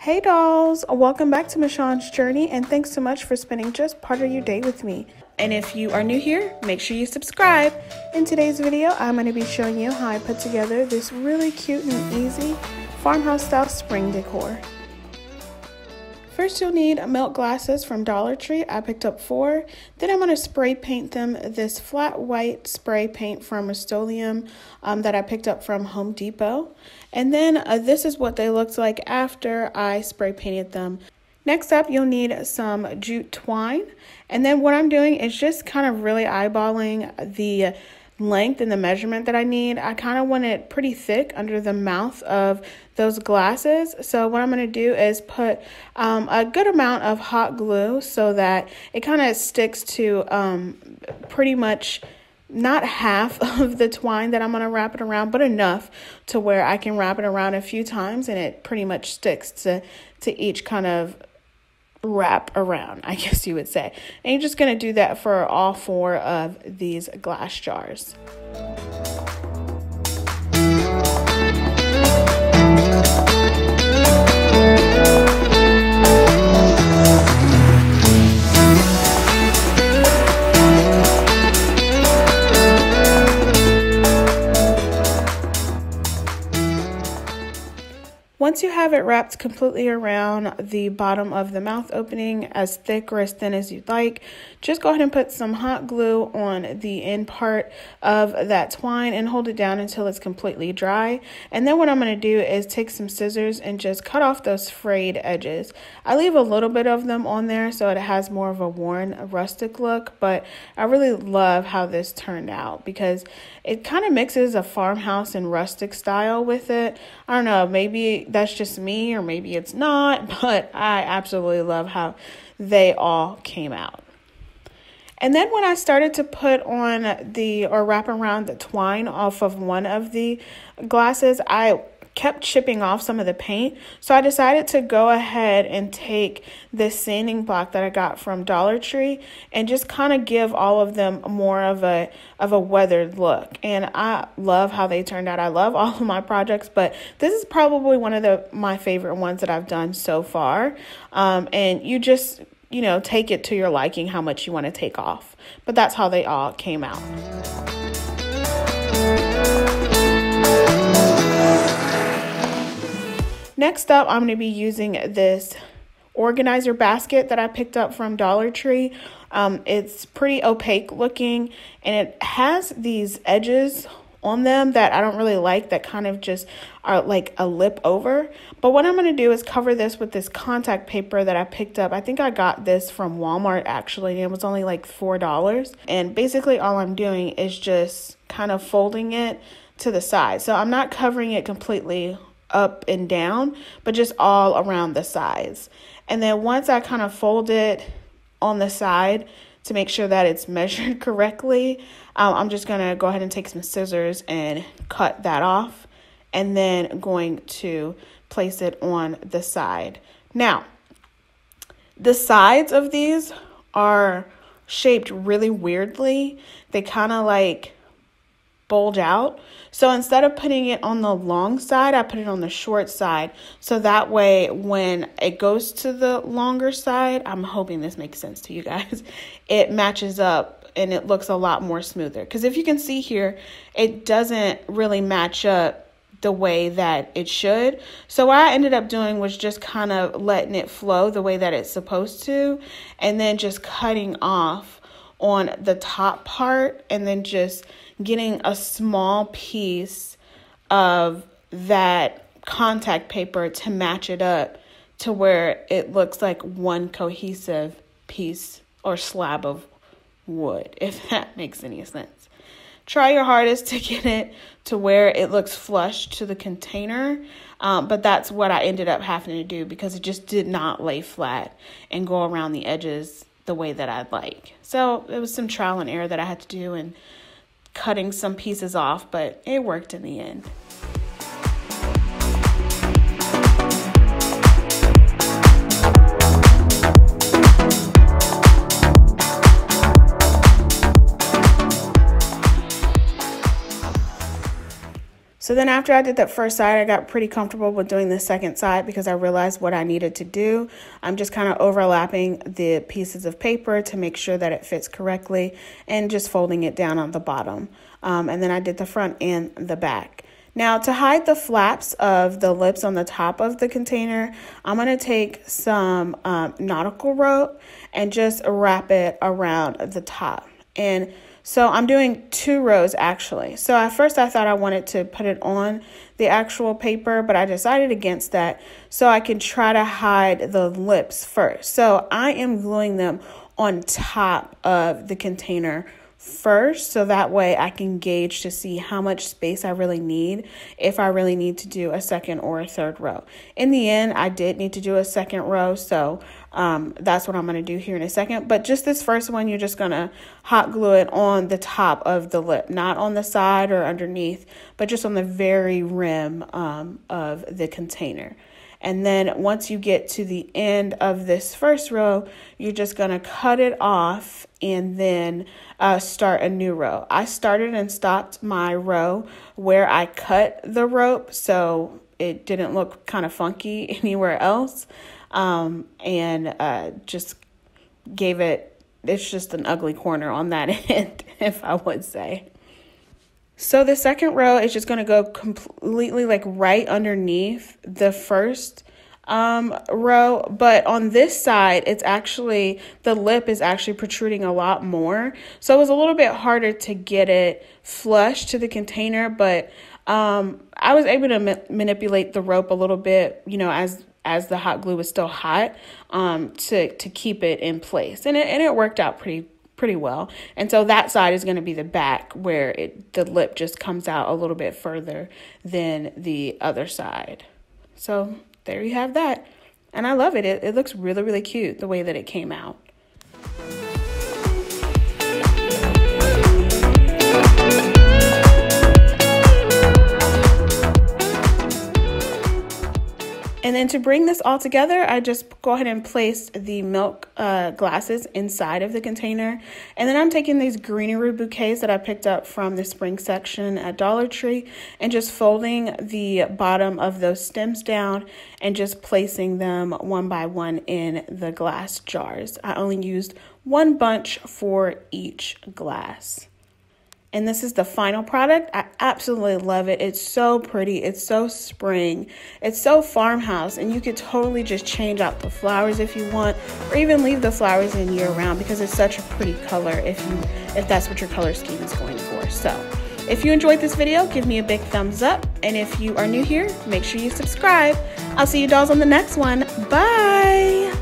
Hey dolls, welcome back to Michawn's Journey, and thanks so much for spending just part of your day with me. And if you are new here, make sure you subscribe. In today's video, I'm going to be showing you how I put together this really cute and easy farmhouse style spring decor. First, you'll need milk glasses from Dollar Tree. I picked up 4. Then I'm going to spray paint them this flat white spray paint from Rust-Oleum that I picked up from Home Depot. And then this is what they looked like after I spray painted them. Next up, you'll need some jute twine. And then what I'm doing is just kind of really eyeballing the length and the measurement that I need. I kind of want it pretty thick under the mouth of those glasses. So what I'm going to do is put a good amount of hot glue so that it kind of sticks to pretty much not half of the twine that I'm going to wrap it around, but enough to where I can wrap it around a few times and it pretty much sticks to each kind of wrap around, I guess you would say. And you're just going to do that for all 4 of these glass jars. Once you have it wrapped completely around the bottom of the mouth opening, as thick or as thin as you'd like, just go ahead and put some hot glue on the end part of that twine and hold it down until it's completely dry. And then what I'm going to do is take some scissors and just cut off those frayed edges. I leave a little bit of them on there so it has more of a worn, rustic look, but I really love how this turned out because it kind of mixes a farmhouse and rustic style with it. I don't know, maybe that's just me or maybe it's not, but I absolutely love how they all came out. And then when I started to put on or wrap around the twine off of one of the glasses, I kept chipping off some of the paint. So I decided to go ahead and take this sanding block that I got from Dollar Tree and just kind of give all of them more of a weathered look. And I love how they turned out. I love all of my projects, but this is probably one of my favorite ones that I've done so far. And you just, take it to your liking how much you want to take off. But that's how they all came out. Next up, I'm going to be using this organizer basket that I picked up from Dollar Tree. It's pretty opaque looking and it has these edges on them that I don't really like, that kind of just are like a lip over. But what I'm going to do is cover this with this contact paper that I picked up. I think I got this from Walmart actually, and it was only like $4. And basically all I'm doing is just kind of folding it to the side. So I'm not covering it completely up and down, but just all around the sides. And then once I kind of fold it on the side to make sure that it's measured correctly, I'm just going to go ahead and take some scissors and cut that off, and then going to place it on the side. Now, the sides of these are shaped really weirdly. They kind of like bulge out. So instead of putting it on the long side, I put it on the short side. So that way, when it goes to the longer side, I'm hoping this makes sense to you guys, it matches up and it looks a lot more smoother. Because if you can see here, it doesn't really match up the way that it should. So what I ended up doing was just kind of letting it flow the way that it's supposed to, and then just cutting off on the top part and then just getting a small piece of that contact paper to match it up to where it looks like one cohesive piece or slab of wood, if that makes any sense. Try your hardest to get it to where it looks flush to the container, but that's what I ended up having to do because it just did not lay flat and go around the edges the way that I'd like. So it was some trial and error that I had to do and cutting some pieces off, but it worked in the end. So then after I did that first side, I got pretty comfortable with doing the second side because I realized what I needed to do. I'm just kind of overlapping the pieces of paper to make sure that it fits correctly and just folding it down on the bottom. And then I did the front and the back. Now to hide the flaps of the lips on the top of the container, I'm going to take some nautical rope and just wrap it around the top. And so I'm doing 2 rows actually. So at first I thought I wanted to put it on the actual paper, but I decided against that so I can try to hide the lips first. So I am gluing them on top of the container first, so that way I can gauge to see how much space I really need, if I really need to do a second or a third row. In the end, I did need to do a second row, so that's what I'm going to do here in a second. But just this first one, you're just going to hot glue it on the top of the lip, not on the side or underneath, but just on the very rim of the container. And then once you get to the end of this first row, you're just going to cut it off and then start a new row. I started and stopped my row where I cut the rope, so it didn't look kind of funky anywhere else. Just gave it's just an ugly corner on that end, if I would say. So the second row is just going to go completely like right underneath the first row, but on this side, it's actually, the lip is actually protruding a lot more. So it was a little bit harder to get it flush to the container, but I was able to manipulate the rope a little bit, you know, as the hot glue was still hot, to keep it in place. And it worked out pretty well. And so that side is going to be the back where the lip just comes out a little bit further than the other side. So there you have that. And I love it. It looks really, really cute the way that it came out. And then to bring this all together, I just go ahead and place the milk glasses inside of the container. And then I'm taking these greenery bouquets that I picked up from the spring section at Dollar Tree and just folding the bottom of those stems down and just placing them one by one in the glass jars. I only used 1 bunch for each glass. And this is the final product. I absolutely love it. It's so pretty. It's so spring. It's so farmhouse. And you could totally just change out the flowers if you want, or even leave the flowers in year round because it's such a pretty color if that's what your color scheme is going for. So if you enjoyed this video, give me a big thumbs up. And if you are new here, make sure you subscribe. I'll see you dolls on the next one. Bye.